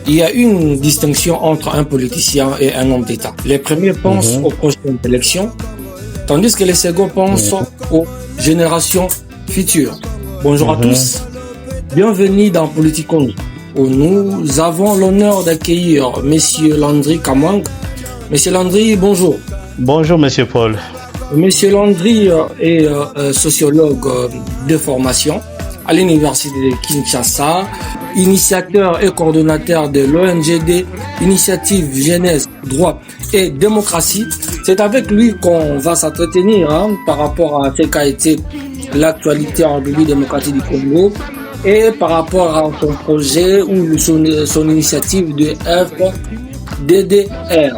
Il y a une distinction entre un politicien et un homme d'État. Les premiers pensent aux prochaines élections, tandis que les seconds pensent aux générations futures. Bonjour à tous, bienvenue dans Politicon, où nous avons l'honneur d'accueillir Monsieur Landry Kamwang. Monsieur Landry, bonjour. Bonjour Monsieur Paul. Monsieur Landry est sociologue de formation à l'Université de Kinshasa, initiateur et coordonnateur de l'ONGD Initiative Jeunesse, Droit et Démocratie. C'est avec lui qu'on va s'entretenir par rapport à ce qu'a été l'actualité en République démocratique du Congo et par rapport à son projet ou son initiative de FDDR.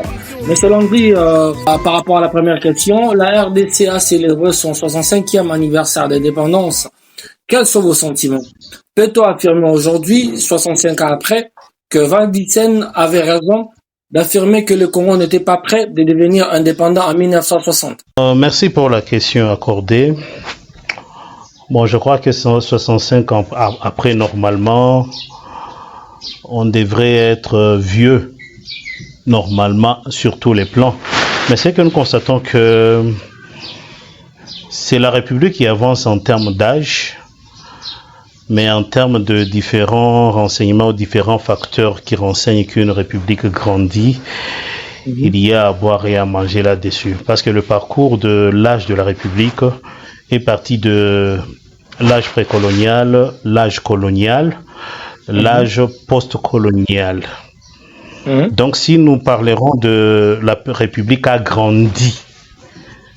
Monsieur Landry, par rapport à la première question, la RDC a célébré son 65e anniversaire d'indépendance. Quels sont vos sentiments? Peut-on affirmer aujourd'hui, 65 ans après, que Van Bissen avait raison d'affirmer que le Congo n'était pas prêt de devenir indépendant en 1960? Merci pour la question accordée. Bon, je crois que 65 ans après, normalement, on devrait être vieux, normalement, sur tous les plans. Mais c'est que nous constatons que c'est la République qui avance en termes d'âge, mais en termes de différents renseignements ou différents facteurs qui renseignent qu'une République grandit, il y a à boire et à manger là-dessus. Parce que le parcours de l'âge de la République est parti de l'âge précolonial, l'âge colonial, l'âge post-colonial. Donc si nous parlerons de la République a grandi,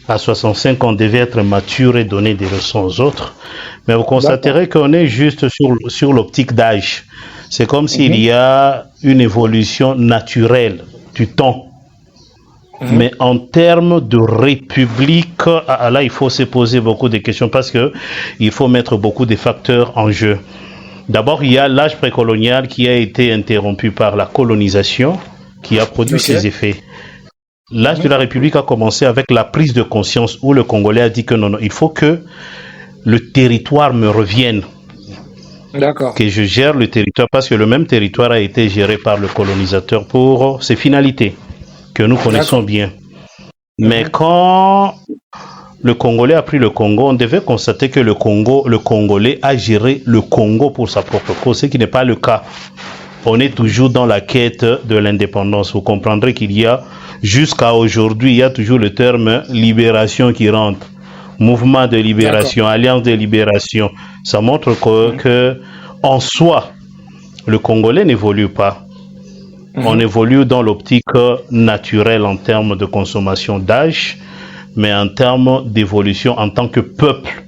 à 65 ans, on devait être mature et donner des leçons aux autres. Mais vous constaterez qu'on est juste sur l'optique d'âge. C'est comme s'il y a une évolution naturelle du temps. Mais en termes de république, là, il faut se poser beaucoup de questions parce que il faut mettre beaucoup de facteurs en jeu. D'abord, il y a l'âge précolonial qui a été interrompu par la colonisation qui a produit ses effets. L'âge de la République a commencé avec la prise de conscience où le Congolais a dit que non, il faut que le territoire me revienne. D'accord. Que je gère le territoire parce que le même territoire a été géré par le colonisateur pour ses finalités que nous connaissons bien. Mais quand le Congolais a pris le Congo, on devait constater que le Congolais a géré le Congo pour sa propre cause, ce qui n'est pas le cas. On est toujours dans la quête de l'indépendance. Vous comprendrez qu'il y a, jusqu'à aujourd'hui, il y a toujours le terme libération qui rentre. Mouvement de libération, alliance de libération. Ça montre que en soi, le Congolais n'évolue pas. On évolue dans l'optique naturelle en termes de consommation d'âge, mais en termes d'évolution en tant que peuple.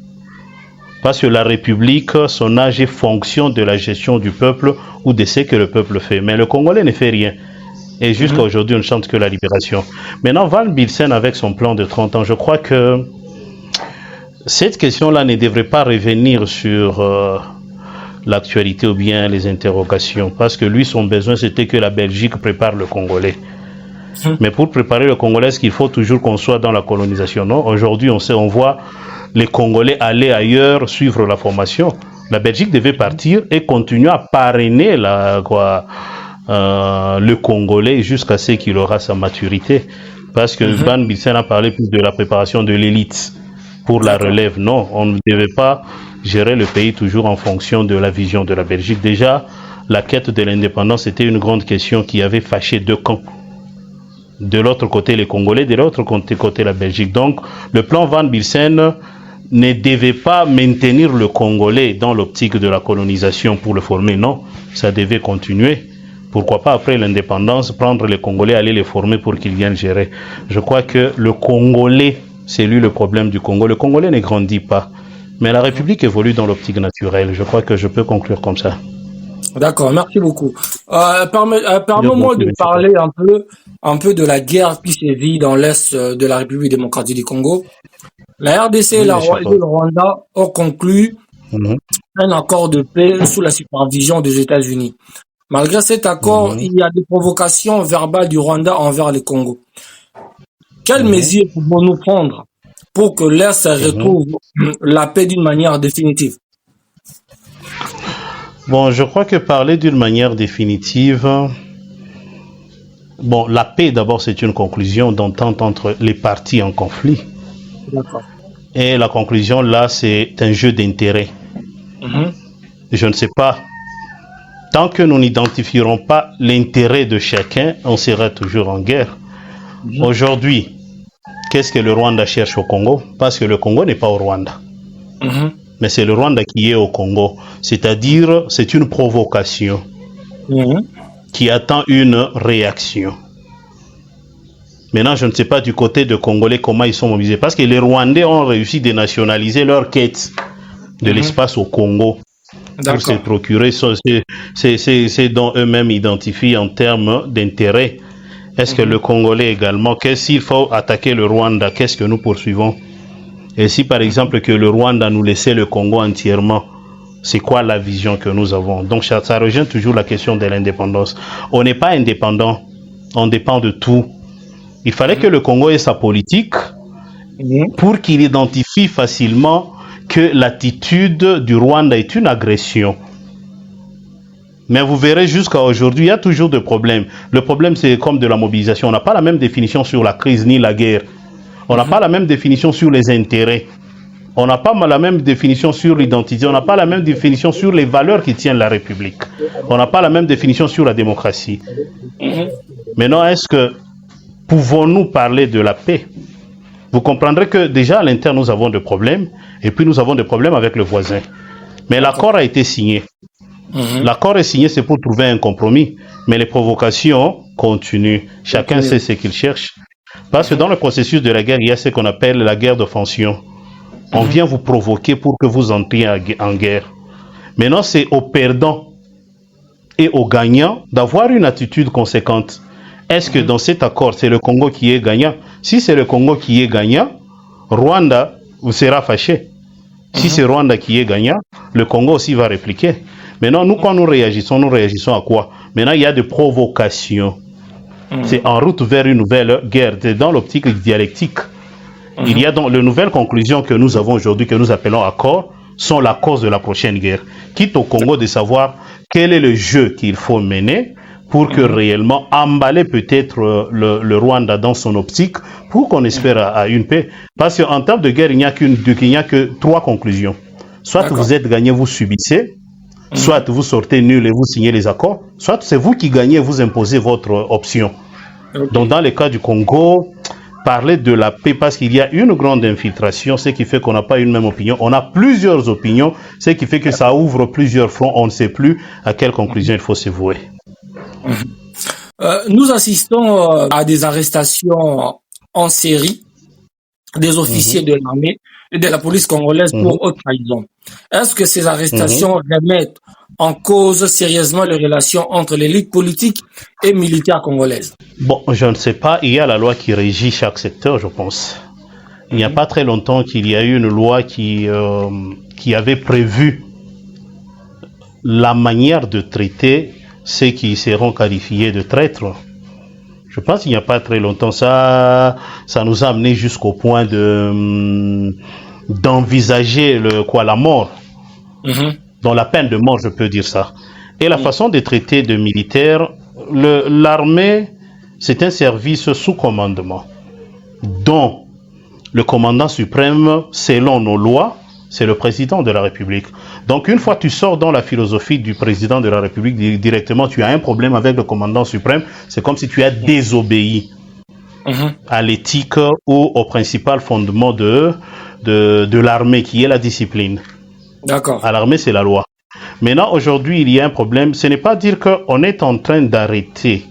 Parce que la République, son âge est fonction de la gestion du peuple ou de ce que le peuple fait. Mais le Congolais ne fait rien. Et jusqu'à aujourd'hui, on ne chante que la libération. Maintenant, Van Bissen, avec son plan de 30 ans, je crois que cette question-là ne devrait pas revenir sur l'actualité ou bien les interrogations. Parce que lui, son besoin, c'était que la Belgique prépare le Congolais. Mais pour préparer le Congolais, est-ce qu'il faut toujours qu'on soit dans la colonisation? Non, aujourd'hui, on voit les Congolais aller ailleurs, suivre la formation. La Belgique devait partir et continuer à parrainer le Congolais jusqu'à ce qu'il aura sa maturité. Parce que Van Bissen a parlé plus de la préparation de l'élite pour la relève. Non, on ne devait pas gérer le pays toujours en fonction de la vision de la Belgique. Déjà, la quête de l'indépendance était une grande question qui avait fâché deux camps. De l'autre côté, les Congolais, de l'autre côté, la Belgique. Donc, le plan Van Bissen ne devait pas maintenir le Congolais dans l'optique de la colonisation pour le former. Non, ça devait continuer. Pourquoi pas, après l'indépendance, prendre les Congolais, aller les former pour qu'ils viennent gérer. Je crois que le Congolais, c'est lui le problème du Congo. Le Congolais ne grandit pas. Mais la République évolue dans l'optique naturelle. Je crois que je peux conclure comme ça. D'accord, merci beaucoup. Permets-moi de parler un peu de la guerre qui sévit dans l'est de la République démocratique du Congo. La RDC et le Rwanda ont conclu un accord de paix sous la supervision des États-Unis. Malgré cet accord, il y a des provocations verbales du Rwanda envers le Congo. Quelles mesures pouvons-nous prendre pour que l'Est retrouve la paix d'une manière définitive? Bon, je crois que parler d'une manière définitive, bon, la paix d'abord c'est une conclusion d'entente entre les parties en conflit. D'accord. Et la conclusion là, c'est un jeu d'intérêt. Je ne sais pas. Tant que nous n'identifierons pas l'intérêt de chacun, on sera toujours en guerre. Aujourd'hui, qu'est-ce que le Rwanda cherche au Congo? Parce que le Congo n'est pas au Rwanda. Mais c'est le Rwanda qui est au Congo. C'est-à-dire, c'est une provocation qui attend une réaction. Maintenant, je ne sais pas du côté de Congolais comment ils sont mobilisés. Parce que les Rwandais ont réussi à dénationaliser leur quête de l'espace au Congo. Pour se procurer c'est dont eux-mêmes identifient en termes d'intérêt. Est-ce que le Congolais également, s'il faut attaquer le Rwanda, qu'est-ce que nous poursuivons? Et si par exemple que le Rwanda nous laissait le Congo entièrement, c'est quoi la vision que nous avons? Donc ça rejoint toujours la question de l'indépendance. On n'est pas indépendant, on dépend de tout. Il fallait que le Congo ait sa politique pour qu'il identifie facilement que l'attitude du Rwanda est une agression. Mais vous verrez jusqu'à aujourd'hui, il y a toujours des problèmes. Le problème, c'est comme de la mobilisation. On n'a pas la même définition sur la crise ni la guerre. On n'a pas la même définition sur les intérêts. On n'a pas la même définition sur l'identité. On n'a pas la même définition sur les valeurs qui tiennent la République. On n'a pas la même définition sur la démocratie. Maintenant, est-ce que pouvons-nous parler de la paix? Vous comprendrez que déjà à l'interne, nous avons des problèmes. Et puis nous avons des problèmes avec le voisin. Mais l'accord a été signé. L'accord est signé, c'est pour trouver un compromis. Mais les provocations continuent. Chacun sait ce qu'il cherche. Parce que dans le processus de la guerre, il y a ce qu'on appelle la guerre d'offension. On vient vous provoquer pour que vous entriez en guerre. Maintenant, c'est aux perdants et aux gagnants d'avoir une attitude conséquente. Est-ce que dans cet accord, c'est le Congo qui est gagnant? Si c'est le Congo qui est gagnant, Rwanda vous sera fâché. Si c'est Rwanda qui est gagnant, le Congo aussi va répliquer. Maintenant, nous, quand nous réagissons à quoi? Maintenant, il y a des provocations. C'est en route vers une nouvelle guerre. C'est dans l'optique dialectique. Il y a donc les nouvelles conclusions que nous avons aujourd'hui, que nous appelons accords, sont la cause de la prochaine guerre. Quitte au Congo de savoir quel est le jeu qu'il faut mener pour que réellement emballer peut-être le Rwanda dans son optique pour qu'on espère à une paix. Parce qu'en termes de guerre, il n'y a que trois conclusions. Soit vous êtes gagné, vous subissez, soit vous sortez nul et vous signez les accords, soit c'est vous qui gagnez et vous imposez votre option. Donc dans le cas du Congo, parler de la paix parce qu'il y a une grande infiltration, ce qui fait qu'on n'a pas une même opinion. On a plusieurs opinions, ce qui fait que ça ouvre plusieurs fronts. On ne sait plus à quelle conclusion il faut se vouer. Nous assistons à des arrestations en série des officiers de l'armée et de la police congolaise pour haute trahison. Est-ce que ces arrestations remettent en cause sérieusement les relations entre l'élite politique et militaire congolaise? Bon, je ne sais pas. Il y a la loi qui régit chaque secteur, je pense. Il n'y a pas très longtemps qu'il y a eu une loi qui avait prévu la manière de traiter ceux qui seront qualifiés de traîtres. Je pense qu'il n'y a pas très longtemps, ça nous a amené jusqu'au point d'envisager la mort. Dans la peine de mort, je peux dire ça. Et la façon de traiter de militaires, l'armée, c'est un service sous commandement, dont le commandant suprême, selon nos lois, c'est le président de la République. Donc une fois que tu sors dans la philosophie du président de la République, directement tu as un problème avec le commandant suprême, c'est comme si tu as désobéi à l'éthique ou au principal fondement de l'armée qui est la discipline. D'accord. À l'armée, c'est la loi. Maintenant, aujourd'hui, il y a un problème. Ce n'est pas dire qu'on est en train d'arrêter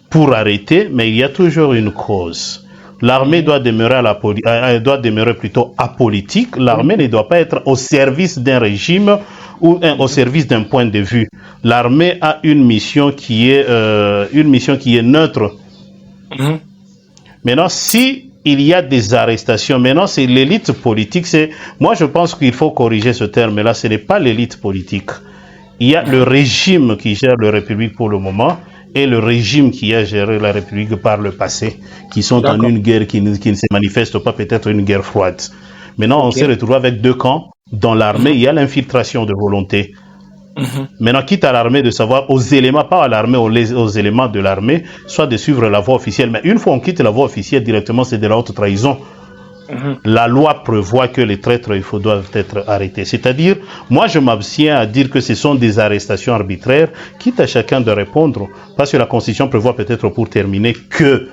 pour arrêter, mais il y a toujours une cause. L'armée doit demeurer plutôt apolitique. L'armée ne doit pas être au service d'un régime ou au service d'un point de vue. L'armée a une mission qui est neutre. Maintenant, si il y a des arrestations, maintenant c'est l'élite politique. Moi, je pense qu'il faut corriger ce terme-là. Ce n'est pas l'élite politique. Il y a le régime qui gère la République pour le moment. et le régime qui a géré la République par le passé, qui sont en une guerre qui ne se manifeste pas, peut-être une guerre froide. Maintenant, on s'est retrouvé avec deux camps. Dans l'armée, il y a l'infiltration de volonté. Maintenant, quitte à l'armée de savoir aux éléments, pas à l'armée, aux éléments de l'armée, soit de suivre la voie officielle. Mais une fois on quitte la voie officielle directement, c'est de la haute trahison. La loi prévoit que les traîtres doivent être arrêtés. C'est-à-dire, moi je m'abstiens à dire que ce sont des arrestations arbitraires, quitte à chacun de répondre, parce que la Constitution prévoit peut-être pour terminer que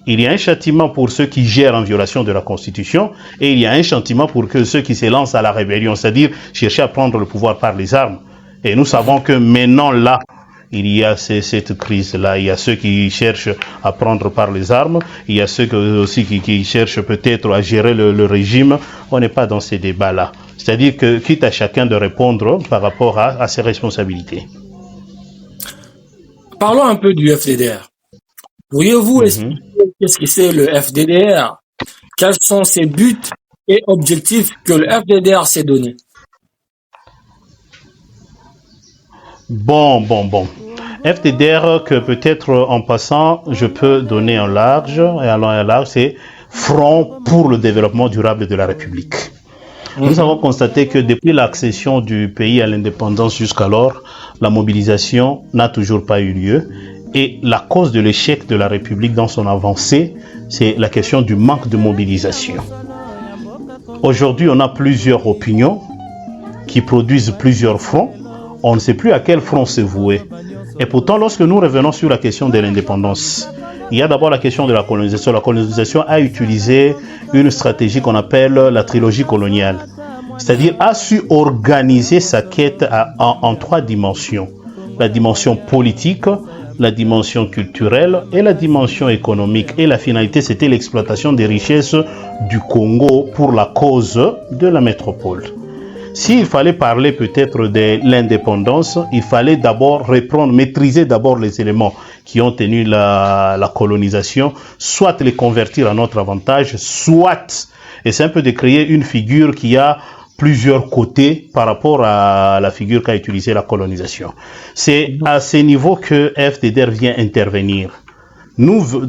il y a un châtiment pour ceux qui gèrent en violation de la Constitution et il y a un châtiment pour ceux qui se lancent à la rébellion, c'est-à-dire chercher à prendre le pouvoir par les armes. Et nous savons que maintenant là, il y a cette crise-là. Il y a ceux qui cherchent à prendre par les armes. Il y a ceux aussi qui cherchent peut-être à gérer le régime. On n'est pas dans ces débats-là. C'est-à-dire que quitte à chacun de répondre par rapport à ses responsabilités. Parlons un peu du FDDR. Pourriez-vous expliquer qu'est-ce que c'est le FDDR? Quels sont ses buts et objectifs que le FDDR s'est donné? Bon. FDDR, que peut-être en passant, je peux donner en large, et allant en large, c'est Front pour le développement durable de la République. Nous avons constaté que depuis l'accession du pays à l'indépendance jusqu'alors, la mobilisation n'a toujours pas eu lieu. Et la cause de l'échec de la République dans son avancée, c'est la question du manque de mobilisation. Aujourd'hui, on a plusieurs opinions qui produisent plusieurs fronts. On ne sait plus à quel front se vouer. Et pourtant, lorsque nous revenons sur la question de l'indépendance, il y a d'abord la question de la colonisation. La colonisation a utilisé une stratégie qu'on appelle la trilogie coloniale. C'est-à-dire a su organiser sa quête en trois dimensions. La dimension politique, la dimension culturelle et la dimension économique. Et la finalité, c'était l'exploitation des richesses du Congo pour la cause de la métropole. S'il fallait parler peut-être de l'indépendance, il fallait d'abord maîtriser d'abord les éléments qui ont tenu la colonisation, soit les convertir à notre avantage, soit, et c'est un peu de créer une figure qui a plusieurs côtés par rapport à la figure qu'a utilisée la colonisation. C'est à ce niveau que FDDR vient intervenir.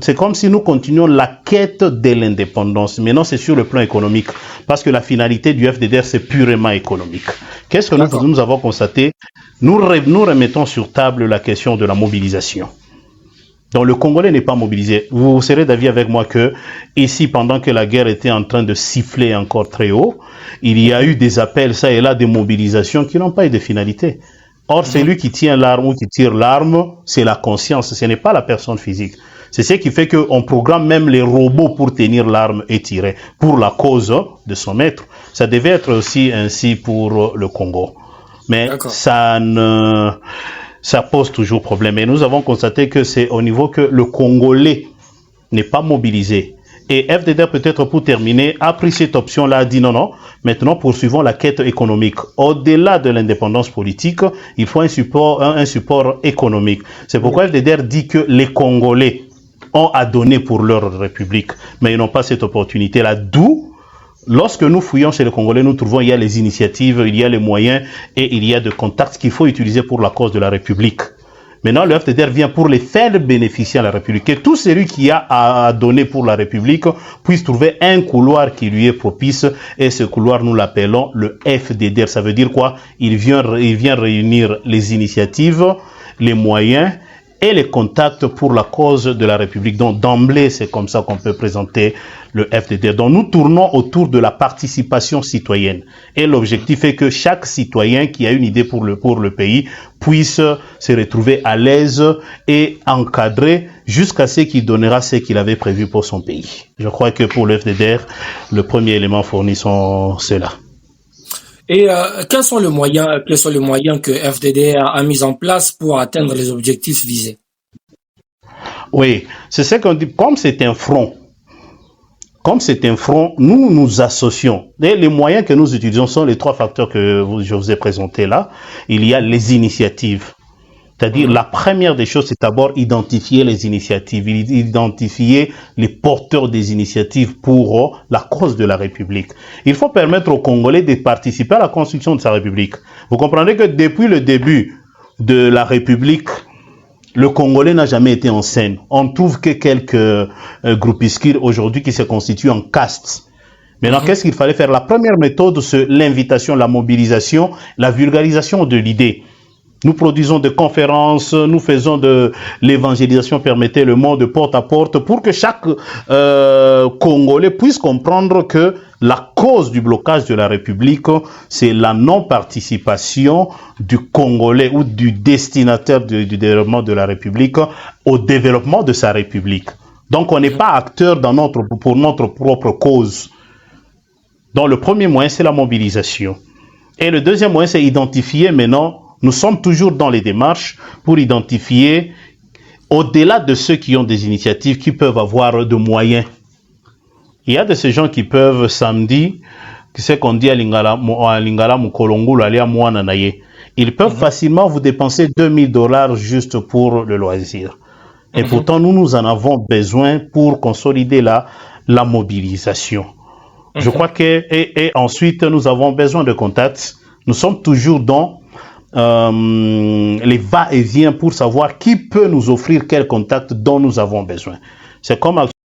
C'est comme si nous continuons la quête de l'indépendance. Maintenant, c'est sur le plan économique, parce que la finalité du FDDR, c'est purement économique. Qu'est-ce que nous avons constaté? Nous remettons sur table la question de la mobilisation. Donc, le Congolais n'est pas mobilisé. Vous serez d'avis avec moi que, ici, pendant que la guerre était en train de siffler encore très haut, il y a eu des appels, ça et là, de mobilisation qui n'ont pas eu de finalité. Or, celui qui tient l'arme ou qui tire l'arme, c'est la conscience, ce n'est pas la personne physique. C'est ce qui fait qu'on programme même les robots pour tenir l'arme et tirer, pour la cause de son maître. Ça devait être aussi ainsi pour le Congo. Mais ça pose toujours problème. Et nous avons constaté que c'est au niveau que le Congolais n'est pas mobilisé. Et FDDR, peut-être pour terminer, a pris cette option-là, a dit non, maintenant poursuivons la quête économique. Au-delà de l'indépendance politique, il faut un support économique. C'est pourquoi FDDR dit que les Congolais ont à donner pour leur république, mais ils n'ont pas cette opportunité-là. D'où, lorsque nous fouillons chez les Congolais, nous trouvons il y a les initiatives, il y a les moyens et il y a des contacts qu'il faut utiliser pour la cause de la République. Maintenant, le FDDR vient pour les faire bénéficier à la République. Et tout celui qui a à donner pour la République puisse trouver un couloir qui lui est propice. Et ce couloir, nous l'appelons le FDDR. Ça veut dire quoi? Il vient réunir les initiatives, les moyens et les contacts pour la cause de la République. Donc, d'emblée, c'est comme ça qu'on peut présenter le FDDR. Donc, nous tournons autour de la participation citoyenne. Et l'objectif est que chaque citoyen qui a une idée pour le pays puisse se retrouver à l'aise et encadré jusqu'à ce qu'il donnera ce qu'il avait prévu pour son pays. Je crois que pour le FDDR, le premier élément fourni sont ceux-là. Et quels sont les moyens que FDDR a mis en place pour atteindre les objectifs visés? Oui, c'est ce qu'on dit. Comme c'est un front, nous nous associons. Et les moyens que nous utilisons sont les trois facteurs que je vous ai présentés là. Il y a les initiatives. C'est-à-dire, la première des choses, c'est d'abord identifier les initiatives, identifier les porteurs des initiatives pour la cause de la République. Il faut permettre aux Congolais de participer à la construction de sa République. Vous comprendrez que depuis le début de la République, le Congolais n'a jamais été en scène. On trouve que quelques groupuscules aujourd'hui qui se constituent en caste. Maintenant, qu'est-ce qu'il fallait faire? La première méthode, c'est l'invitation, la mobilisation, la vulgarisation de l'idée. Nous produisons des conférences, nous faisons de l'évangélisation, permettez le mot de porte à porte, pour que chaque Congolais puisse comprendre que la cause du blocage de la République, c'est la non-participation du Congolais ou du destinataire du développement de la République au développement de sa République. Donc, on n'est pas acteur pour notre propre cause. Donc, le premier moyen, c'est la mobilisation. Et le deuxième moyen, c'est identifier maintenant. Nous sommes toujours dans les démarches pour identifier, au-delà de ceux qui ont des initiatives, qui peuvent avoir de moyens. Il y a de ces gens qui peuvent samedi, c'est qu'on dit à Lingala Mukolongulu, aller à Mouananaye. Ils peuvent facilement vous dépenser $2000 juste pour le loisir. Et pourtant, nous en avons besoin pour consolider la mobilisation. Je crois que, et ensuite, nous avons besoin de contacts. Nous sommes toujours dans les va-et-vient pour savoir qui peut nous offrir quel contact dont nous avons besoin. C'est comme